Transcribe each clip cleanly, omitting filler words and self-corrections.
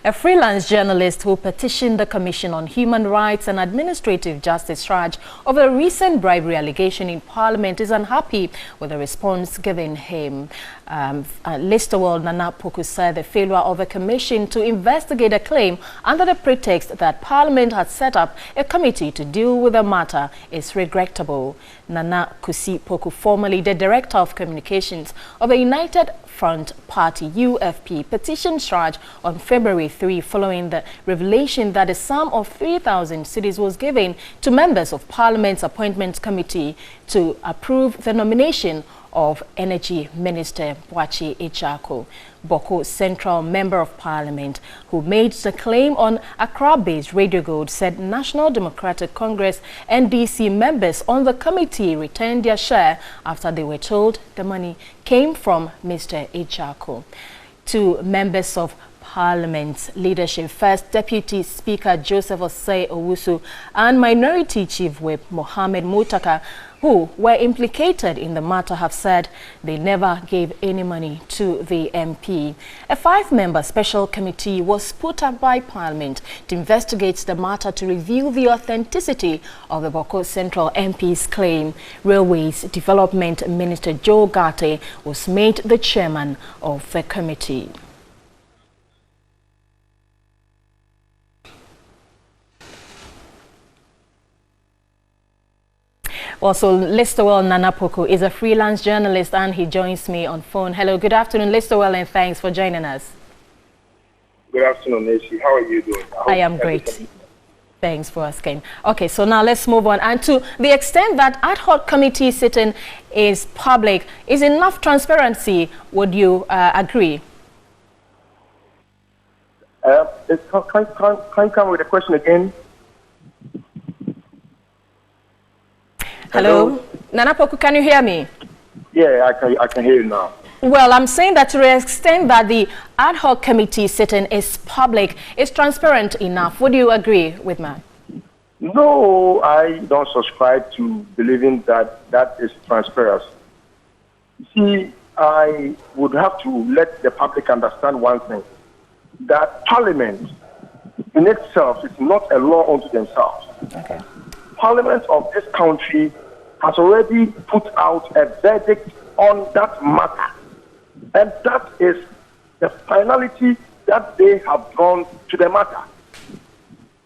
A freelance journalist who petitioned the Commission on Human Rights and Administrative Justice CHRAJ over a recent bribery allegation in Parliament is unhappy with the response given him. Listowel Nana Poku said the failure of the Commission to investigate a claim under the pretext that Parliament had set up a committee to deal with the matter is regrettable. Nana Kusi Poku, formerly the Director of Communications of the United Front Party UFP, petitioned CHRAJ on February 3 following the revelation that a sum of 3,000 cedis was given to members of Parliament's Appointments Committee to approve the nomination of Energy Minister Boakye Echako. Boko Central Member of Parliament, who made the claim on Accra-based Radio Gold, said National Democratic Congress NDC members on the committee returned their share after they were told the money came from Mr. Echako. Two members of Parliament's leadership, First Deputy Speaker Joseph Osei Owusu and Minority Chief Whip Mohammed Mutaka, who were implicated in the matter, have said they never gave any money to the MP. A 5-member special committee was put up by Parliament to investigate the matter to reveal the authenticity of the Boko Central MP's claim. Railways Development Minister Joe Garte was made the chairman of the committee. Also, Listowel Nana Poku is a freelance journalist and he joins me on phone. Hello, good afternoon, Listowel, and thanks for joining us. Good afternoon, Nancy. How are you doing? I am great. Thanks for asking. Okay, so now let's move on. And to the extent that ad hoc committee sitting is public, is enough transparency, would you agree? Can you come with a question again? Hello? Nana Poku, can you hear me? Yeah, I can hear you now. Well, I'm saying that to the extent that the ad hoc committee sitting is public, is transparent enough. Would you agree with me? No, I don't subscribe to believing that that is transparency. See, I would have to let the public understand one thing, that Parliament in itself is not a law unto themselves. Okay. Parliament of this country has already put out a verdict on that matter. And that is the finality that they have drawn to the matter.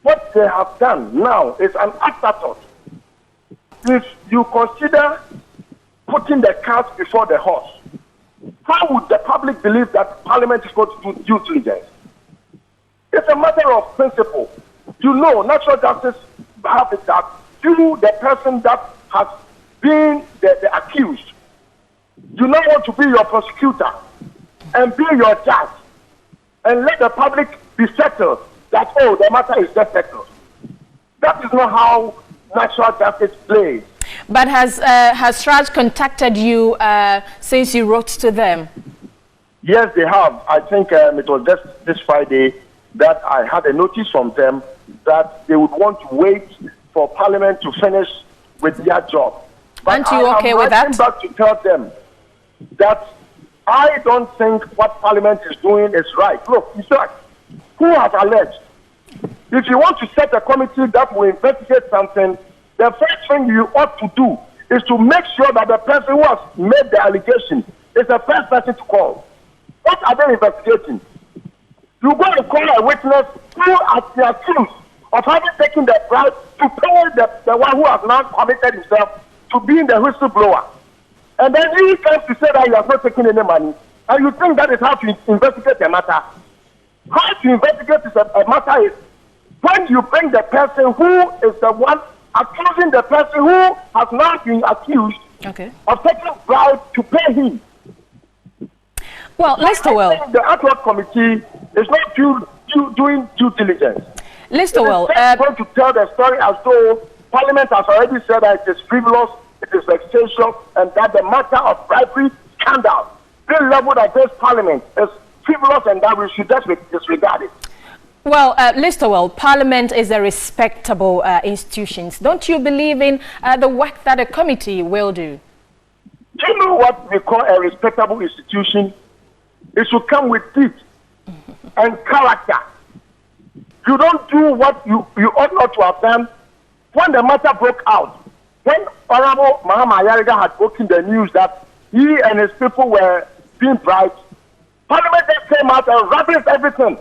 What they have done now is an afterthought. If you consider putting the cart before the horse, how would the public believe that Parliament is going to do due diligence? It's a matter of principle. You know, natural justice have it that you, the person that has been the accused, you now want to be your prosecutor and be your judge and let the public be settled that, oh, the matter is just settled. That is not how natural justice plays. But has CHRAJ contacted you since you wrote to them? Yes, they have. I think it was just this Friday that I had a notice from them that they would want to wait for Parliament to finish with their job. But aren't you okay with that? I'm back to tell them that I don't think what Parliament is doing is right. Look, in fact, who has alleged? If you want to set a committee that will investigate something, the first thing you ought to do is to make sure that the person who has made the allegation is the first person to call. What are they investigating? You go and call a witness who has been accused of having taken the bribe to pay the one who has now committed himself to being the whistleblower. And then he comes to say that he has not taken any money. And you think that is how to investigate a matter. How to investigate a matter is when you bring the person who is the one accusing the person who has now been accused of taking bribe to pay him. Well, Listowel, the ad hoc committee is not doing due diligence. Listowel, going to tell the story as though Parliament has already said that it is frivolous, it is vexatious, and that the matter of bribery scandal being leveled against Parliament is frivolous, and that we should just disregard it. Well, Listowel, Parliament is a respectable institution. Don't you believe in the work that a committee will do? Do you know what we call a respectable institution? It should come with teeth and character. you don't do what you ought not to have done when the matter broke out. When Honorable Mahama Ayariga had broken the news that he and his people were being bribed, Parliament just came out and rubbished everything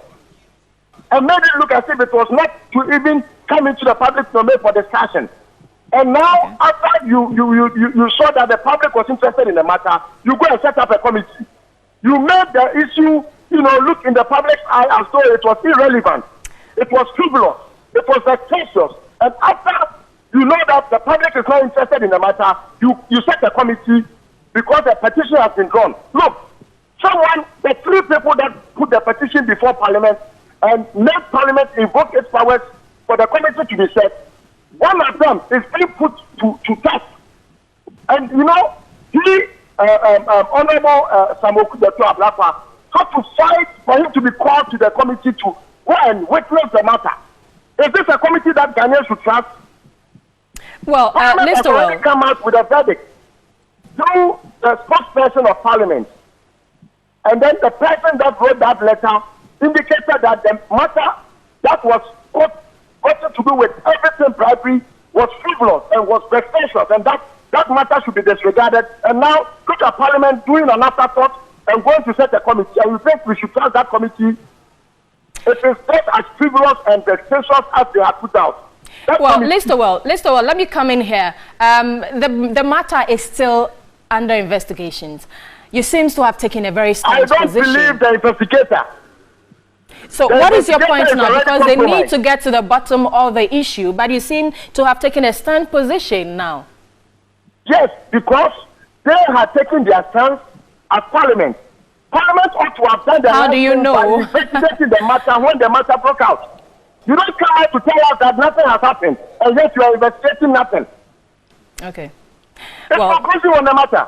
and made it look as if it was not to even come into the public domain for discussion. And now, after you saw that the public was interested in the matter, you go and set up a committee. You made the issue, look in the public's eye as though it was irrelevant. It was frivolous. It was vexatious. And after you know that the public is not interested in the matter, you set a committee because the petition has been drawn. Look, the 3 people that put the petition before Parliament and made Parliament invoke its powers for the committee to be set, one of them is being put to test. And he, Honorable Samoku Dr. Ablapa, had to fight for him to be called to the committee to go and witness the matter. Is this a committee that Ghanaians should trust? Well, Parliament has already Well, come out with a verdict through the spokesperson of Parliament. And then the person that wrote that letter indicated that the matter that was got to do with everything bribery was frivolous and was vexatious, and that matter should be disregarded. And now, look at Parliament doing an afterthought and going to set a committee. And you think we should trust that committee? It is not as frivolous and vexatious as they have put out. Well, Listowell, let me come in here. The matter is still under investigations. You seem to have taken a very strong position. I don't believe the investigator. So what is your point now? Because they need to get to the bottom of the issue, but you seem to have taken a stand position now. Yes, because they have taken their stance as Parliament. Parliament ought to have done the How do you know? by investigating the matter when the matter broke out. You don't come out to tell us that nothing has happened, and yet you are investigating nothing. Okay. It's conclusive on the matter.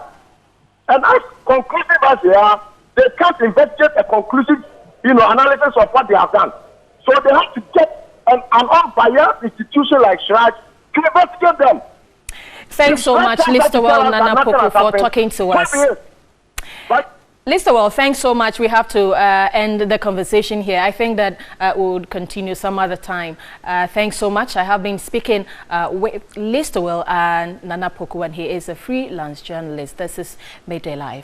And as conclusive as they are, they can't investigate a conclusive, analysis of what they have done. So they have to get an unbiased institution like CHRAJ to investigate them. Thanks so much, Listowell Nana Poku, for talking to us. Listowell, thanks so much. We have to end the conversation here. I think that we would continue some other time. Thanks so much. I have been speaking with Listowell and Nana Poku, and he is a freelance journalist. This is Midday Live.